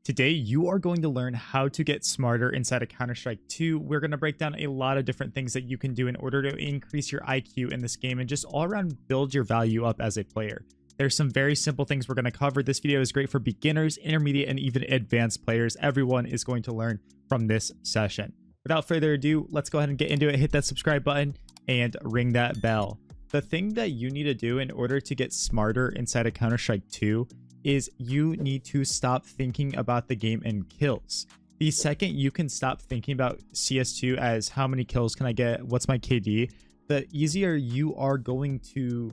Today, you are going to learn how to get smarter inside of Counter-Strike 2. We're going to break down a lot of different things that you can do in order to increase your IQ in this game and just all around build your value up as a player. There's some very simple things we're going to cover. This video is great for beginners, intermediate, and even advanced players. Everyone is going to learn from this session. Without further ado, let's go ahead and get into it. Hit that subscribe button and ring that bell. The thing that you need to do in order to get smarter inside of Counter-Strike 2 is you need to stop thinking about the game in kills. The second you can stop thinking about CS2 as how many kills can I get, what's my KD, the easier you are going to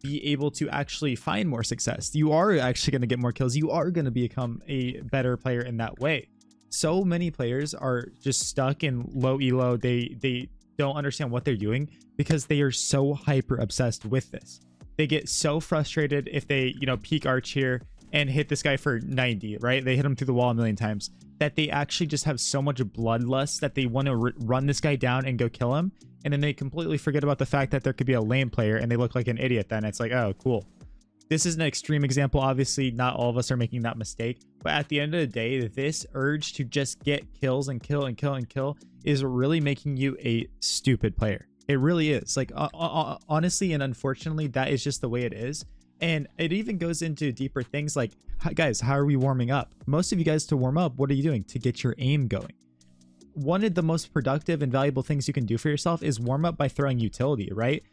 be able to actually find more success. You are actually going to get more kills. You are going to become a better player in that way. So many players are just stuck in low elo. They don't understand what they're doing because they are so hyper obsessed with this. They get so frustrated if they, peek arch here and hit this guy for 90, right? They hit him through the wall a million times that they actually just have so much bloodlust that they want to run this guy down and go kill him. And then they completely forget about the fact that there could be a lane player and they look like an idiot. Then it's like, oh, cool. This is an extreme example. Obviously, not all of us are making that mistake. But at the end of the day, this urge to just get kills and kill and kill and kill is really making you a stupid player. It really is. Like, honestly and unfortunately, that is just the way it is. And it even goes into deeper things like, guys, how are we warming up? Most of you guys, to warm up, what are you doing? To get your aim going. One of the most productive and valuable things you can do for yourself is warm up by throwing utility, right?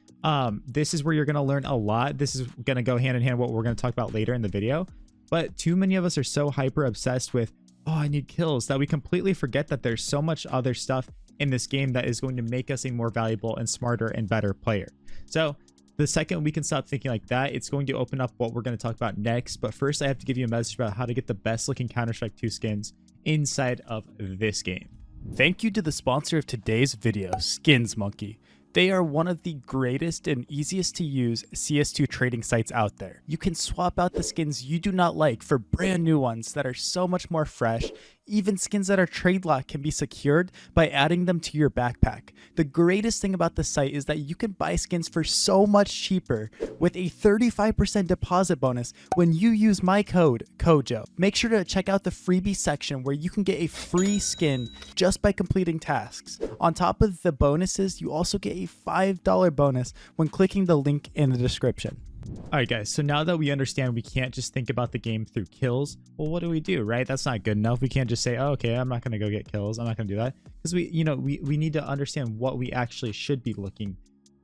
This is where you're going to learn a lot. This is going to go hand in hand with what we're going to talk about later in the video. But too many of us are so hyper obsessed with, oh, I need kills, that we completely forget that there's so much other stuff in this game that is going to make us a more valuable and smarter and better player. So the second we can stop thinking like that, it's going to open up what we're going to talk about next. But first, I have to give you a message about how to get the best looking Counter-Strike 2 skins inside of this game. Thank you to the sponsor of today's video, Skins Monkey. They are one of the greatest and easiest to use CS2 trading sites out there. You can swap out the skins you do not like for brand new ones that are so much more fresh. Even skins that are trade locked can be secured by adding them to your backpack. The greatest thing about the site is that you can buy skins for so much cheaper with a 35% deposit bonus when you use my code, CoJo. Make sure to check out the freebie section where you can get a free skin just by completing tasks. On top of the bonuses, you also get a $5 bonus when clicking the link in the description. All right, guys, so now that we understand we can't just think about the game through kills, well, what do, right? That's not good enough. We can't just say, oh, okay, I'm not going to go get kills. I'm not going to do that, because we need to understand what we actually should be looking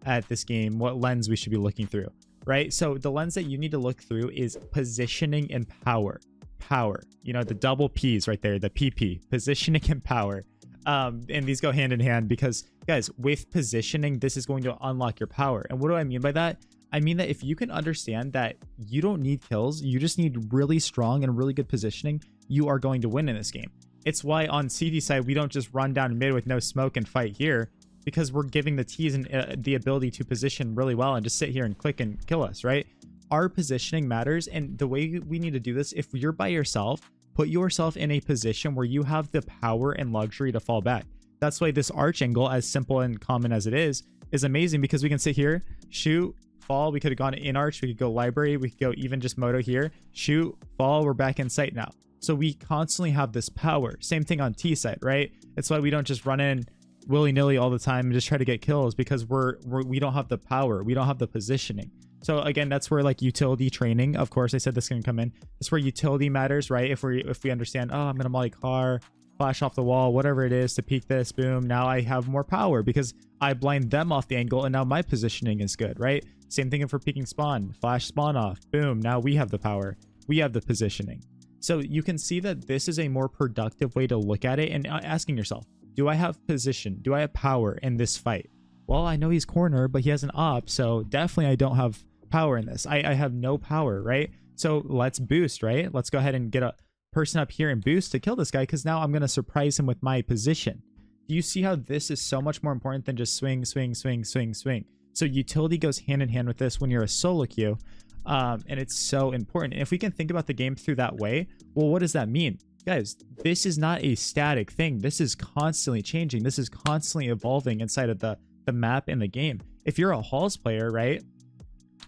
at this game, what lens we should be looking through, right? So the lens that you need to look through is positioning and power. The double P's right there, the PP, positioning and power. And these go hand in hand because, guys, with positioning, this is going to unlock your power. And what do I mean by that? I mean that if you can understand that you don't need kills, you just need really strong and really good positioning, you are going to win in this game. It's why on CT side, we don't just run down mid with no smoke and fight here, because we're giving the T's and the ability to position really well and just sit here and click and kill us, right? Our positioning matters. And the way we need to do this, if you're by yourself, put yourself in a position where you have the power and luxury to fall back. That's why this arch angle, as simple and common as it is amazing, because we can sit here, shoot, fall. We could have gone in arch, we could go library, we could go even just moto here, shoot, fall, we're back in sight now. So we constantly have this power. Same thing on T side, right? It's why we don't just run in willy-nilly all the time and just try to get kills, because we don't have the power, we don't have the positioning. So again, that's where like utility training, of course I said this can come in. That's where utility matters, right? If we understand, oh, I'm gonna molly car, flash off the wall, whatever it is to peek this, boom, now I have more power because I blind them off the angle and now my positioning is good, right? Same thing for peeking spawn, flash spawn off, boom, now we have the power, we have the positioning. So you can see that this is a more productive way to look at it and asking yourself, do I have position? Do I have power in this fight? Well, I know he's corner, but he has an op, so definitely I don't have power in this. I have no power, right? So let's boost, right? Let's go ahead and get a person up here and boost to kill this guy, because now I'm going to surprise him with my position. Do you see how this is so much more important than just swing, swing, swing, swing, swing? So utility goes hand in hand with this when you're a solo queue, and it's so important. And if we can think about the game through that way, well, what does that mean? Guys, this is not a static thing. This is constantly changing. This is constantly evolving inside of the map in the game. If you're a halls player, right?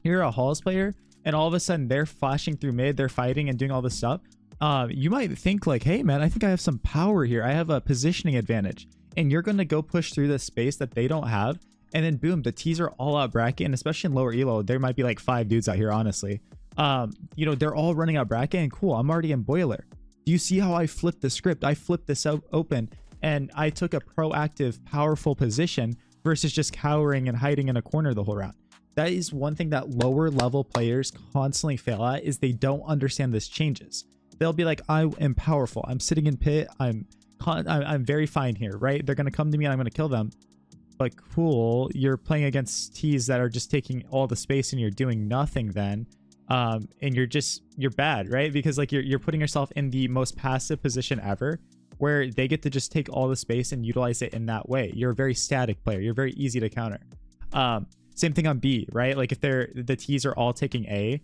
You're a halls player, and all of a sudden they're flashing through mid, they're fighting and doing all this stuff. you might think like, hey man, I think I have some power here. I have a positioning advantage. And you're going to go push through this space that they don't have. And then boom, the T's are all out bracket. And especially in lower elo, there might be like 5 dudes out here, honestly. You know, they're all running out bracket, and cool, I'm already in boiler. Do you see how I flipped the script? I flipped this open, and I took a proactive, powerful position versus just cowering and hiding in a corner the whole round. That is one thing that lower level players constantly fail at, is they don't understand this changes. They'll be like, I am powerful. I'm sitting in pit. I'm very fine here, right? They're going to come to me and I'm going to kill them. But cool, you're playing against T's that are just taking all the space and you're doing nothing then. And you're bad, right? Because like you're putting yourself in the most passive position ever, where they get to just take all the space and utilize it in that way. You're a very static player. You're very easy to counter. Same thing on B, right? Like if the T's are all taking A,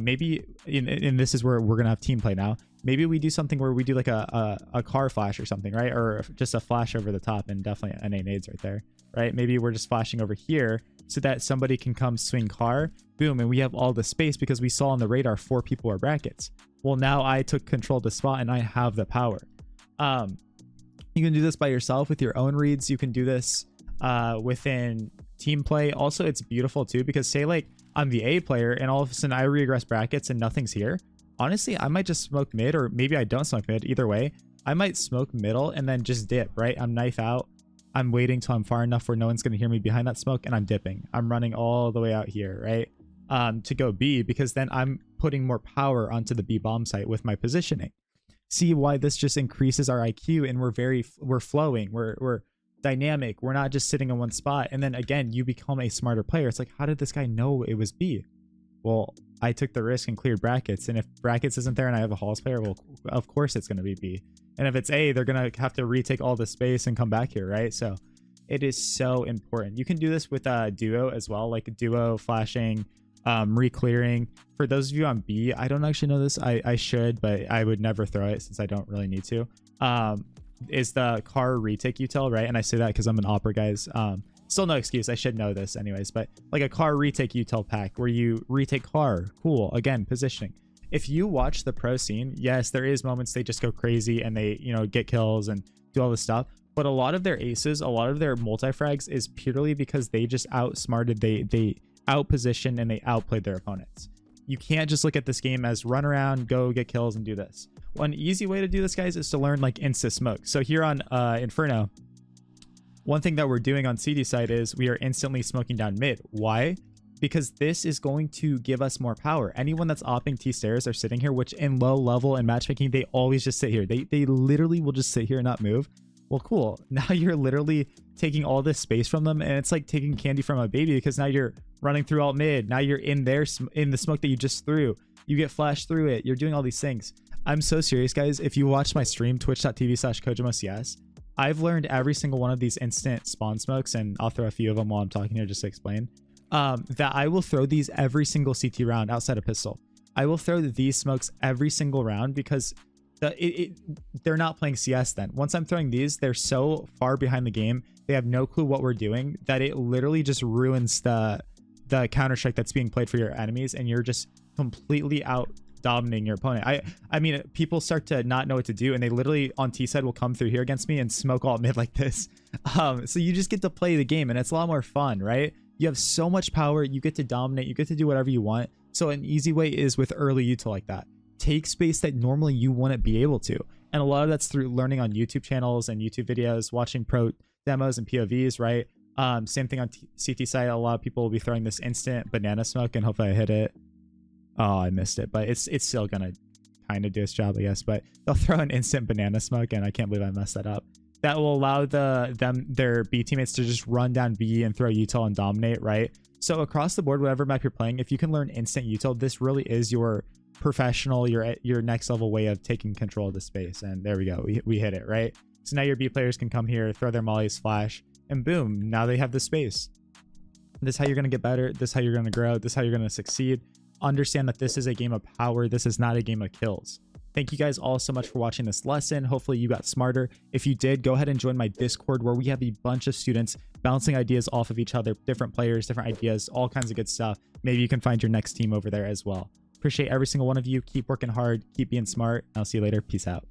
maybe and this is where we're gonna have team play now. Maybe we do something where we do like a car flash or something, right? Or just a flash over the top, and definitely NA nades right there, right? Maybe we're just flashing over here so that somebody can come swing car, boom, and we have all the space because we saw on the radar 4 people are brackets. Well, now I took control of the spot and I have the power. You can do this by yourself with your own reads. You can do this within team play. Also, it's beautiful too, because say like I'm the A player and all of a sudden I regress brackets and nothing's here. Honestly, I might just smoke mid, or maybe I don't smoke mid. Either way, I might smoke middle and then just dip, right? I'm knife out. I'm waiting till I'm far enough where no one's going to hear me behind that smoke, and I'm dipping. I'm running all the way out here, right? To go B, because then I'm putting more power onto the B bomb site with my positioning. See why this just increases our IQ, and we're flowing, we're dynamic. We're not just sitting in one spot. And then again, you become a smarter player. It's like, how did this guy know it was B? Well, I took the risk and cleared brackets. And if brackets isn't there and I have a halls player, well, of course it's going to be B. And if it's A, they're going to have to retake all the space and come back here, right? So it is so important. You can do this with duo as well, like duo flashing, re-clearing. For those of you on B, I don't actually know this. I should, but I would never throw it since I don't really need to. Is the car retake util, right? And I say that because I'm an opera, guys. Still no excuse, I should know this anyways, but like a car retake util pack where you retake car, cool. Again, positioning. If you watch the pro scene, yes, there is moments they just go crazy and they, you know, get kills and do all this stuff, but a lot of their aces, a lot of their multi-frags is purely because they just outsmarted, they outpositioned and they outplayed their opponents. You can't just look at this game as run around, go get kills and do this. One easy way to do this, guys, is to learn like insta smoke. So here on Inferno, one thing that we're doing on CD side is we are instantly smoking down mid. Why? Because this is going to give us more power. Anyone that's opping T stairs are sitting here, which in low level and matchmaking, they always just sit here. They literally will just sit here and not move. Well, cool. Now you're literally taking all this space from them, and it's like taking candy from a baby, because now you're running through alt mid. Now you're in there in the smoke that you just threw. You get flashed through it. You're doing all these things. I'm so serious, guys. If you watch my stream, twitch.tv/CoJoMoCS, I've learned every single one of these instant spawn smokes, and I'll throw a few of them while I'm talking here just to explain, that I will throw these every single CT round outside of pistol. I will throw these smokes every single round because they're not playing CS then. Once I'm throwing these, they're so far behind the game. They have no clue what we're doing that it literally just ruins the Counter-Strike that's being played for your enemies, and you're just completely out dominating your opponent. I mean, people start to not know what to do, and they literally on T side will come through here against me and smoke alt mid like this. So you just get to play the game, and it's a lot more fun, right? You have so much power. You get to dominate. You get to do whatever you want. So an easy way is with early util like that. Take space that normally you wouldn't be able to. And a lot of that's through learning on YouTube channels and YouTube videos, watching pro demos and POVs, right? Same thing on CT side. A lot of people will be throwing this instant banana smoke, and hopefully I hit it. Oh, I missed it, but it's still gonna kind of do its job, I guess. But they'll throw an instant banana smoke, and I can't believe I messed that up. That will allow their B teammates to just run down B and throw util and dominate, right? So across the board, whatever map you're playing, if you can learn instant util, this really is your professional, your next level way of taking control of the space. And there we go, we hit it, right? So now your B players can come here, throw their mollies, flash, and boom, now they have the space. This is how you're gonna get better. This is how you're gonna grow. This is how you're gonna succeed. Understand that this is a game of power. This is not a game of kills. Thank you guys all so much for watching this lesson. Hopefully you got smarter. If you did, go ahead and join my Discord, where we have a bunch of students bouncing ideas off of each other, different players, different ideas, all kinds of good stuff. Maybe you can find your next team over there as well. Appreciate every single one of you. Keep working hard. Keep being smart. I'll see you later. Peace out.